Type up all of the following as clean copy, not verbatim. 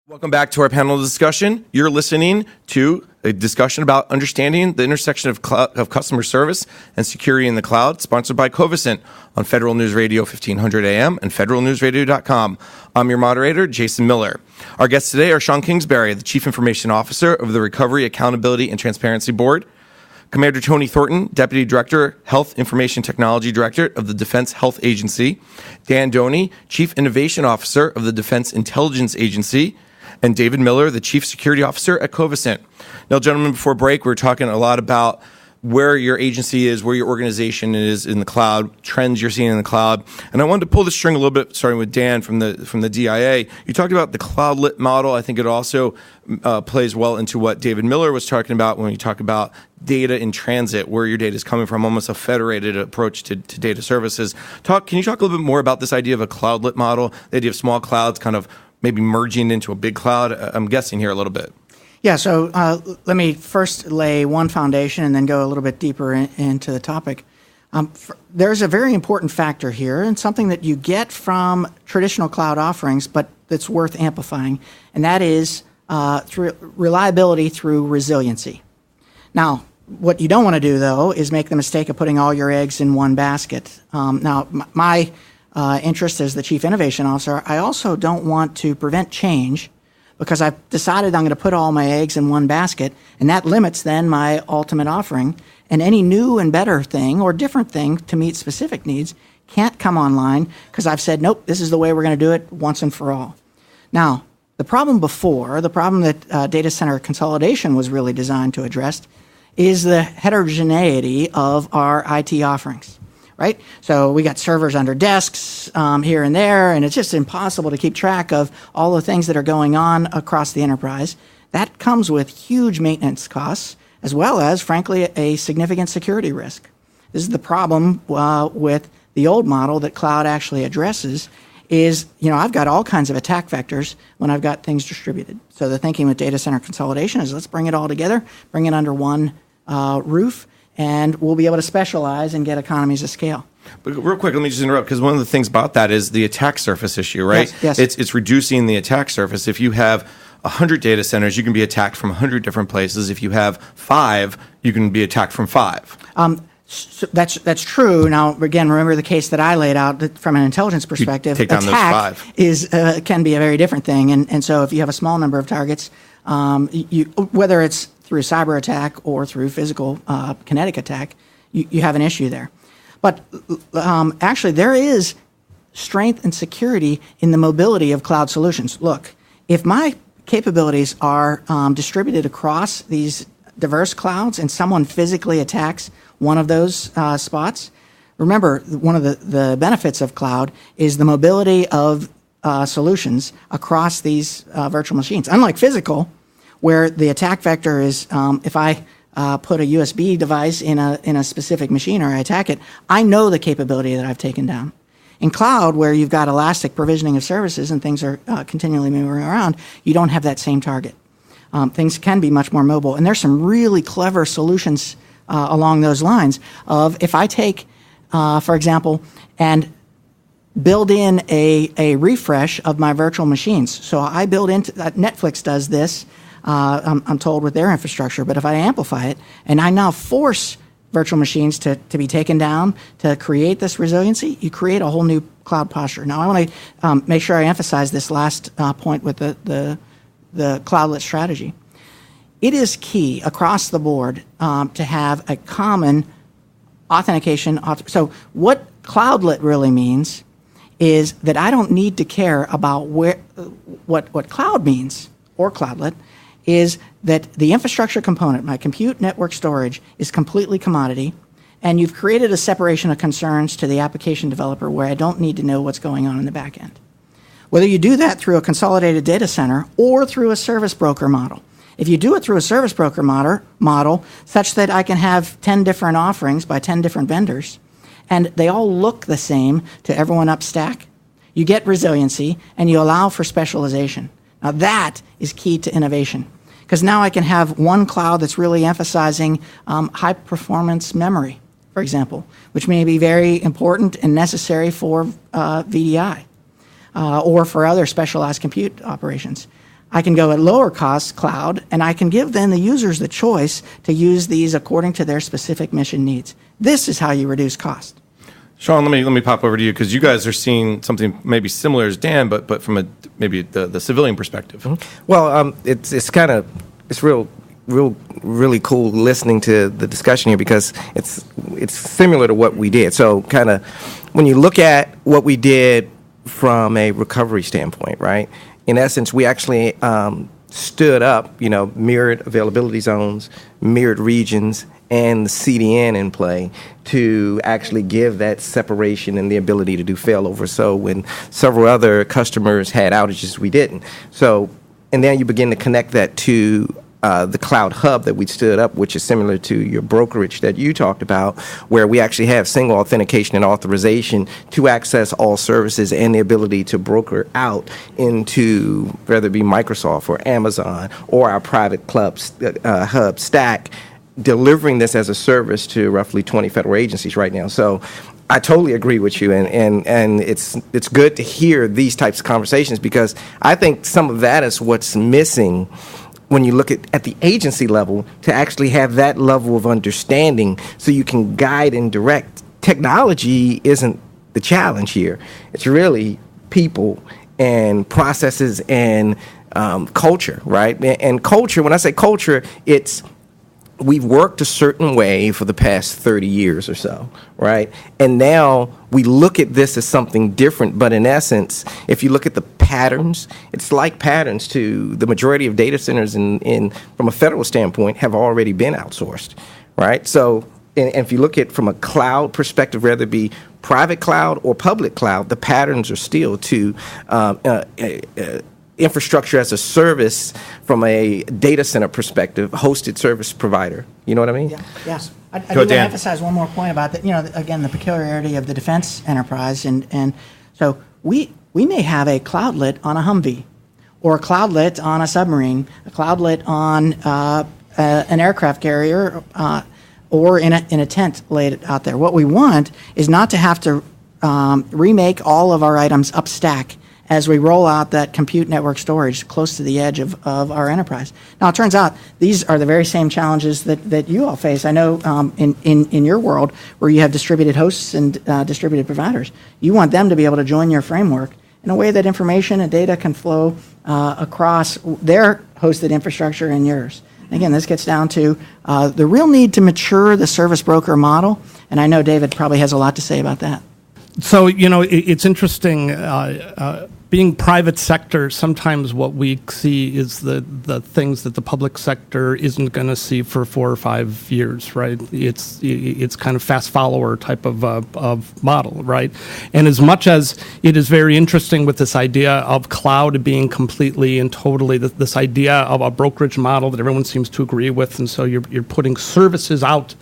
Welcome back to our panel discussion. You're listening to a discussion about understanding the intersection of customer service and security in the cloud, sponsored by Covisint on Federal News Radio 1500 AM and federalnewsradio.com. I'm your moderator, Jason Miller. Our guests today are Shawn Kingsberry, the Chief Information Officer of the Recovery, Accountability, and Transparency Board, Commander Tony Thornton, Deputy Director, Health Information Technology Directorate of the Defense Health Agency, Dan Doney, Chief Innovation Officer of the Defense Intelligence Agency, and David Miller, the Chief Security Officer at Covisint. Now, gentlemen, before break, we were talking a lot about where your agency is, where your organization is in the cloud, trends you're seeing in the cloud. And I wanted to pull the string a little bit, starting with Dan from the DIA. You talked about the cloud-lit model. I think it also plays well into what David Miller was talking about when you talk about data in transit, where your data is coming from, almost a federated approach to data services. Can you talk a little bit more about this idea of a cloud-lit model, the idea of small clouds kind of maybe merging into a big cloud? I'm guessing here a little bit. Yeah, so let me first lay one foundation and then go a little bit deeper into the topic. There's a very important factor here and something that you get from traditional cloud offerings, but that's worth amplifying, and that is through reliability through resiliency. Now, what you don't want to do, though, is make the mistake of putting all your eggs in one basket. Now, my interest as the Chief Innovation Officer, I also don't want to prevent change because I've decided I'm going to put all my eggs in one basket, and that limits then my ultimate offering. And any new and better thing or different thing to meet specific needs can't come online because I've said, nope, this is the way we're going to do it once and for all. Now, the problem that data center consolidation was really designed to address is the heterogeneity of our IT offerings. Right? So we got servers under desks here and there, and it's just impossible to keep track of all the things that are going on across the enterprise. That comes with huge maintenance costs, as well as, frankly, a significant security risk. This is the problem with the old model that cloud actually addresses is, I've got all kinds of attack vectors when I've got things distributed. So the thinking with data center consolidation is let's bring it all together, bring it under one roof, and we'll be able to specialize and get economies of scale. But real quick, let me just interrupt, because one of the things about that is the attack surface issue, right? Yes. It's reducing the attack surface. If you have 100 data centers, you can be attacked from 100 different places. If you have 5, you can be attacked from 5. So that's true. Now, again, remember the case that I laid out that from an intelligence perspective. Take down attack those 5. Can be a very different thing. And so if you have a small number of targets, whether it's through cyber attack or through physical kinetic attack, you have an issue there. But actually, there is strength and security in the mobility of cloud solutions. Look, if my capabilities are distributed across these diverse clouds and someone physically attacks one of those spots, remember, one of the benefits of cloud is the mobility of solutions across these virtual machines. Unlike physical, where the attack vector is, if I put a USB device in a specific machine or I attack it, I know the capability that I've taken down. In cloud, where you've got elastic provisioning of services and things are continually moving around, you don't have that same target. Things can be much more mobile. And there's some really clever solutions along those lines of if I take, for example, and build in a refresh of my virtual machines. So I build into Netflix does this, I'm told, with their infrastructure. But if I amplify it and I now force virtual machines to be taken down to create this resiliency, you create a whole new cloud posture. Now, I want to make sure I emphasize this last point with the cloudlet strategy. It is key across the board to have a common authentication. So what cloudlet really means is that I don't need to care about what cloud means or cloudlet is that the infrastructure component, my compute, network, storage, is completely commodity, and you've created a separation of concerns to the application developer where I don't need to know what's going on in the back end. Whether you do that through a consolidated data center or through a service broker model. If you do it through a service broker model such that I can have 10 different offerings by 10 different vendors, and they all look the same to everyone up stack, you get resiliency and you allow for specialization. Now that is key to innovation, because now I can have one cloud that's really emphasizing high performance memory, for example, which may be very important and necessary for VDI or for other specialized compute operations. I can go at lower cost cloud, and I can give then the users the choice to use these according to their specific mission needs. This is how you reduce cost. Shawn, let me pop over to you because you guys are seeing something maybe similar as Dan, but from maybe the civilian perspective. Well, it's really cool listening to the discussion here because it's similar to what we did. So kind of when you look at what we did from a recovery standpoint, right? In essence, we actually stood up, mirrored availability zones, mirrored regions, and the CDN in play to actually give that separation and the ability to do failover. So when several other customers had outages, we didn't. So, and then you begin to connect that to the cloud hub that we stood up, which is similar to your brokerage that you talked about, where we actually have single authentication and authorization to access all services and the ability to broker out into whether it be Microsoft or Amazon or our private clubs, hub stack, delivering this as a service to roughly 20 federal agencies right now. So I totally agree with you, and it's good to hear these types of conversations because I think some of that is what's missing when you look at the agency level to actually have that level of understanding so you can guide and direct. Technology isn't the challenge here. It's really people and processes and culture, right? And culture, when I say culture, it's we've worked a certain way for the past 30 years or so, right? And now we look at this as something different, but in essence, if you look at the patterns, it's like patterns to the majority of data centers from a federal standpoint have already been outsourced, right? So, and if you look at from a cloud perspective, whether it be private cloud or public cloud, the patterns are still to infrastructure as a service from a data center perspective, hosted service provider. You know what I mean? Yeah. I do want to emphasize one more point about that. Again, the peculiarity of the defense enterprise, and so we may have a cloudlet on a Humvee, or a cloudlet on a submarine, a cloudlet on an aircraft carrier, or in a tent laid out there. What we want is not to have to remake all of our items up stack as we roll out that compute network storage close to the edge of our enterprise. Now, it turns out these are the very same challenges that you all face. I know in your world where you have distributed hosts and distributed providers, you want them to be able to join your framework in a way that information and data can flow across their hosted infrastructure and yours. And again, this gets down to the real need to mature the service broker model, and I know David probably has a lot to say about that. So, it's interesting, being private sector, sometimes what we see is the things that the public sector isn't going to see for 4 or 5 years, right? It's kind of fast follower type of model, right? And as much as it is very interesting with this idea of cloud being completely and totally this idea of a brokerage model that everyone seems to agree with, and so you're putting services out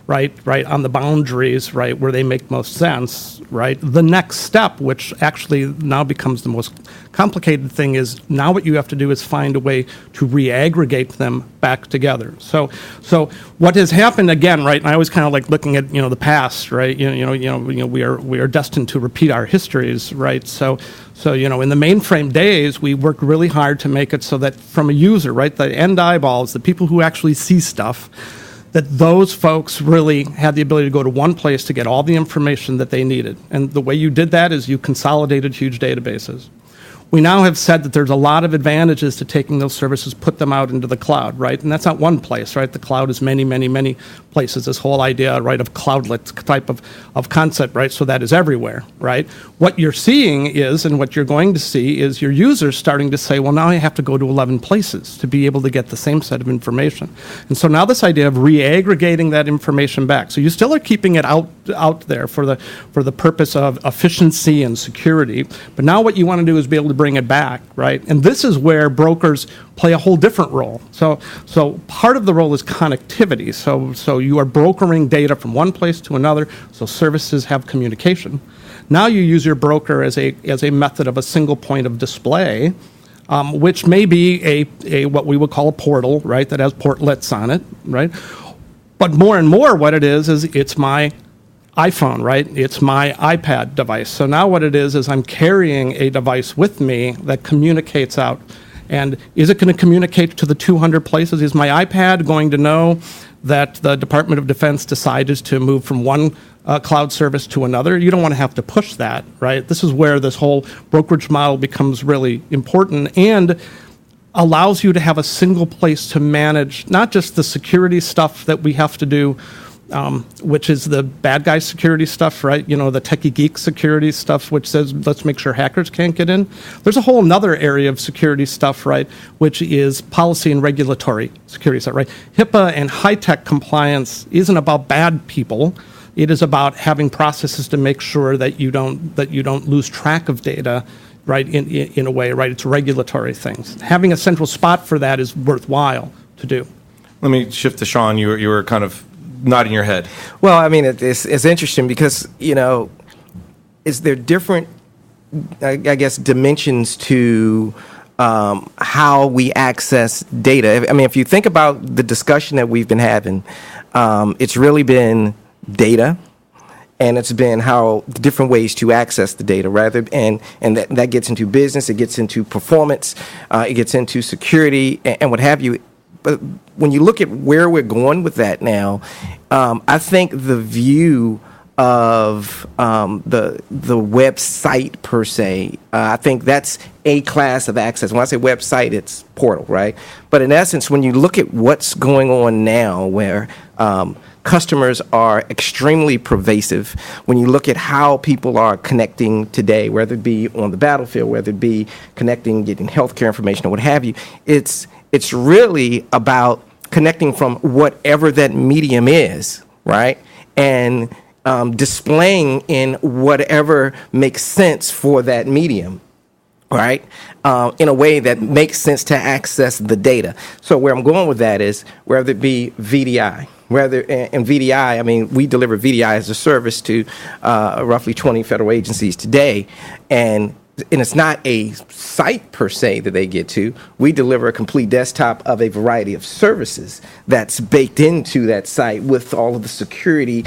right on the boundaries, right, where they make most sense, right? The next step, which actually now becomes the most complicated thing, is now what you have to do is find a way to re-aggregate them back together. So what has happened again, right? And I always kind of like looking at the past, right? We are destined to repeat our histories, right? So in the mainframe days, we worked really hard to make it so that from a user, right, the end eyeballs, the people who actually see stuff, that those folks really had the ability to go to one place to get all the information that they needed. And the way you did that is you consolidated huge databases. We now have said that there's a lot of advantages to taking those services, put them out into the cloud, right? And that's not one place, right? The cloud is many, many, many places. This whole idea, right, of cloudlet type of concept, right? So that is everywhere, right? What you're seeing is, and what you're going to see is your users starting to say, well, now I have to go to 11 places to be able to get the same set of information. And so now this idea of re-aggregating that information back. So you still are keeping it out there for the purpose of efficiency and security. But now what you want to do is be able to bring it back, right? And this is where brokers play a whole different role. So part of the role is connectivity. So you are brokering data from one place to another, so services have communication. Now you use your broker as a method of a single point of display, which may be a what we would call a portal, right, that has portlets on it, right? But more and more what it is it's my iPhone, right? It's my iPad device. So now what it is I'm carrying a device with me that communicates out And is it going to communicate to the 200 places? Is my iPad going to know that the Department of Defense decided to move from one cloud service to another? You don't want to have to push that, right? This is where this whole brokerage model becomes really important and allows you to have a single place to manage not just the security stuff that we have to do, which is the bad guy security stuff, right? You know, the techie geek security stuff, which says, let's make sure hackers can't get in. There's a whole other area of security stuff, right? Which is policy and regulatory security stuff, right? HIPAA and high-tech compliance isn't about bad people. It is about having processes to make sure that you don't lose track of data, right? In a way, right? It's regulatory things. Having a central spot for that is worthwhile to do. Let me shift to Shawn. You were kind of nodding your head. Well, I mean, it's interesting because, you know, is there different, I guess, dimensions to how we access data? I mean, if you think about the discussion that we've been having, it's really been data, and it's been how different ways to access the data, and that gets into business, it gets into performance, it gets into security, and what have you. But when you look at where we're going with that now, I think the view of the website per se, I think that's a class of access. When I say website, it's portal, right? But in essence, when you look at what's going on now, where customers are extremely pervasive, when you look at how people are connecting today, whether it be on the battlefield, whether it be connecting, getting healthcare information, or what have you, it's really about connecting from whatever that medium is, right? And displaying in whatever makes sense for that medium, right? In a way that makes sense to access the data. So where I'm going with that is whether it be VDI, and VDI, I mean, we deliver VDI as a service to roughly 20 federal agencies today, and it's not a site per se that they get to. We deliver a complete desktop of a variety of services that's baked into that site with all of the security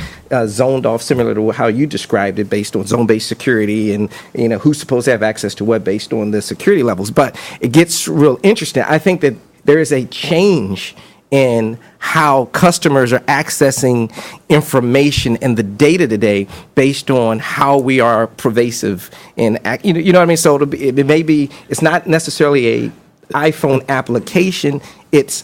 zoned off, similar to how you described it, based on zone-based security and, you know, who's supposed to have access to what based on the security levels. But it gets real interesting. I think that there is a change in how customers are accessing information and the data today based on how we are pervasive in, you know what I mean? So it's not necessarily a iPhone application, it's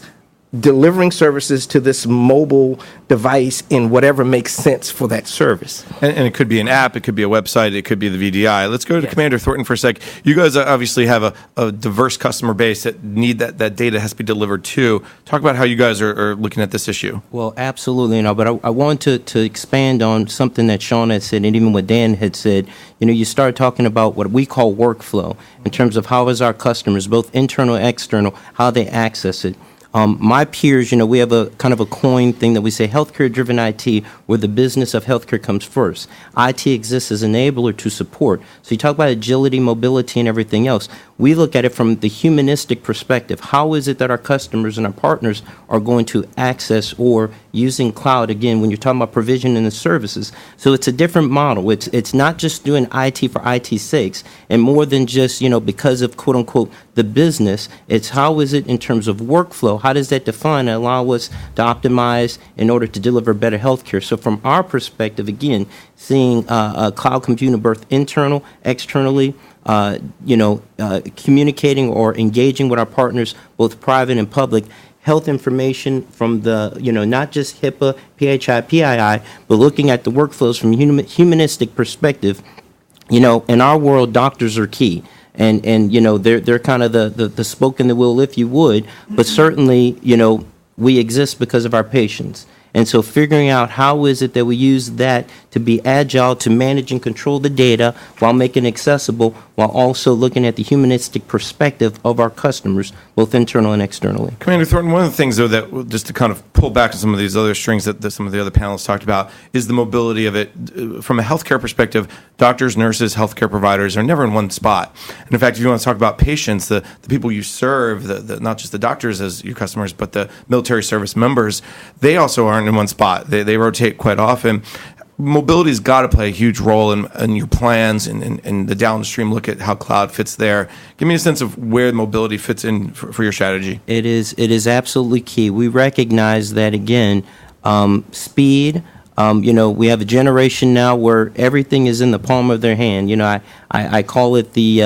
delivering services to this mobile device in whatever makes sense for that service. And it could be an app, it could be a website, it could be the VDI. Let's go to Commander Thornton for a sec. You guys obviously have a diverse customer base that need that data has to be delivered to. Talk about how you guys are looking at this issue. Well, absolutely. You know, but I wanted to expand on something that Shawn had said, and even what Dan had said. You know, you start talking about what we call workflow in terms of how is our customers, both internal and external, how they access it. My peers, you know, we have a kind of a coin thing that we say healthcare-driven IT, where the business of healthcare comes first. IT exists as an enabler to support. So you talk about agility, mobility, and everything else. We look at it from the humanistic perspective. How is it that our customers and our partners are going to access or using cloud, again, when you're talking about provision and the services? So it's a different model. It's not just doing IT for IT's sakes, and more than just, you know, because of, quote-unquote, the business. It's how is it in terms of workflow? How does that define and allow us to optimize in order to deliver better healthcare? So from our perspective, again, seeing cloud computing both internal, externally, communicating or engaging with our partners, both private and public, health information from the, you know, not just HIPAA, PHI, PII, but looking at the workflows from a humanistic perspective. You know, in our world, doctors are key. And you know, they're kind of the spoke in the wheel, if you would, but certainly, you know, we exist because of our patients. And so figuring out how is it that we use that to be agile, to manage and control the data while making it accessible, while also looking at the humanistic perspective of our customers, both internal and externally. Commander Thornton, one of the things, though, that just to kind of pull back on some of these other strings that some of the other panelists talked about is the mobility of it. From a healthcare perspective, doctors, nurses, healthcare providers are never in one spot. And in fact, if you want to talk about patients, the people you serve, not just the doctors as your customers, but the military service members, they also aren't in one spot. They rotate quite often. mobility's got to play a huge role in your plans and the downstream look at how cloud fits there. Give me a sense of where mobility fits in for your strategy. It is absolutely key. We recognize that, again, speed. We have a generation now where everything is in the palm of their hand. I call it the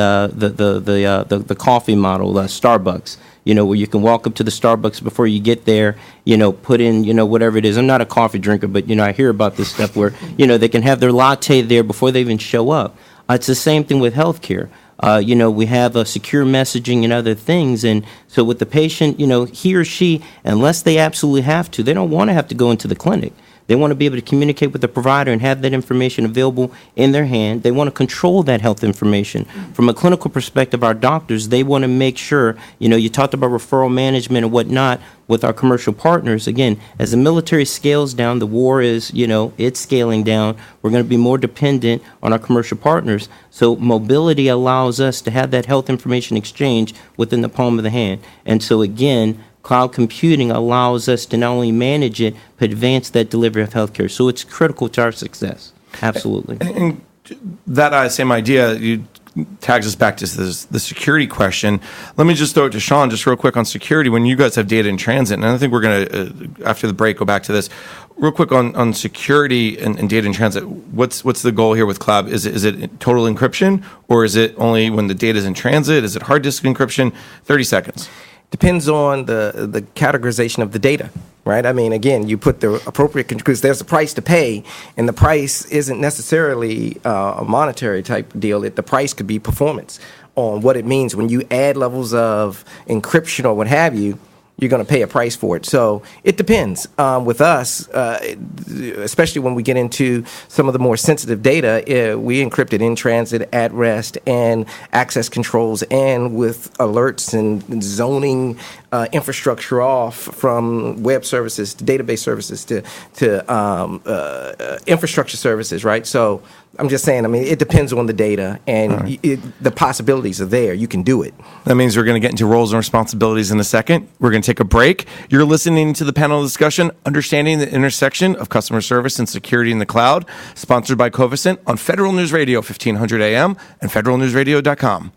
coffee model, Starbucks. Where you can walk up to the Starbucks before you get there, put in, whatever it is. I'm not a coffee drinker, but, I hear about this stuff where, they can have their latte there before they even show up. It's the same thing with healthcare. We have secure messaging and other things. And so with the patient, he or she, unless they absolutely have to, they don't want to have to go into the clinic. They want to be able to communicate with the provider and have that information available in their hand. They want to control that health information. From a clinical perspective, our doctors, they want to make sure, you talked about referral management and whatnot with our commercial partners. Again, as the military scales down, the war is, it's scaling down. We're going to be more dependent on our commercial partners. So mobility allows us to have that health information exchange within the palm of the hand. And so again, cloud computing allows us to not only manage it, but advance that delivery of healthcare. So it's critical to our success. Absolutely. And that same idea tags us back to the security question. Let me just throw it to Shawn just real quick on security. When you guys have data in transit, and I think we're going to, after the break, go back to this. Real quick on security and data in transit, what's the goal here with cloud? Is it total encryption, or is it only when the data is in transit? Is it hard disk encryption? 30 seconds. Depends on the categorization of the data, right? I mean, again, you put the appropriate, because there's a price to pay, and the price isn't necessarily a monetary type deal. The price could be performance on what it means when you add levels of encryption or what have you. You're going to pay a price for it. So it depends. With us, especially when we get into some of the more sensitive data, we encrypt it in transit, at rest, and access controls, and with alerts and zoning infrastructure off, from web services to database services to infrastructure services, right? So I'm just saying, it depends on the data, and the possibilities are there. You can do it. That means we're going to get into roles and responsibilities in a second. We're going to take a break. You're listening to the panel discussion, Understanding the Intersection of Customer Service and Security in the Cloud, sponsored by Covisint on Federal News Radio, 1500 AM and federalnewsradio.com.